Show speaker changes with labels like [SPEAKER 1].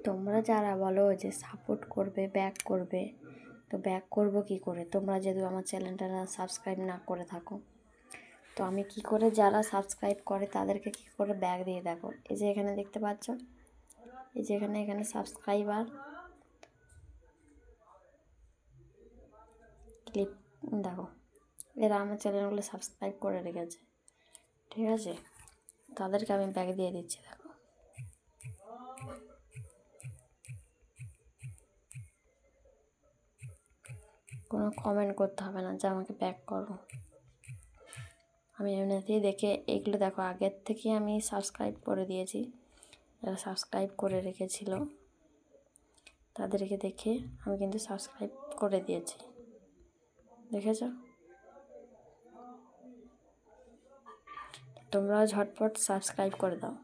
[SPEAKER 1] তোমরা যারা বলো যে সাপোর্ট করবে, ব্যাক করবে, তো ব্যাক করবো কী করে? তোমরা যদি আমার চ্যানেলটা সাবস্ক্রাইব না করে থাকো, তো আমি কি করে যারা সাবস্ক্রাইব করে তাদেরকে কি করে ব্যাক দিয়ে দেখো। এই যে এখানে দেখতে পাচ্ছ, এই যে এখানে সাবস্ক্রাইবার ক্লিপ দেখো, এরা আমার চ্যানেলগুলো সাবস্ক্রাইব করে রেখেছে, ঠিক আছে? তাদেরকে আমি ব্যাক দিয়ে দিচ্ছি। দেখো, কোনো কমেন্ট করতে হবে না যে আমাকে ব্যাক করো। আমি এমনিতেই দেখে এগুলো দেখো, আগের থেকে আমি সাবস্ক্রাইব করে দিয়েছি। যারা সাবস্ক্রাইব করে রেখেছিল তাদেরকে দেখে আমি কিন্তু সাবস্ক্রাইব করে দিয়েছি, দেখেছ? তোমরাও ঝটপট সাবস্ক্রাইব করে দাও।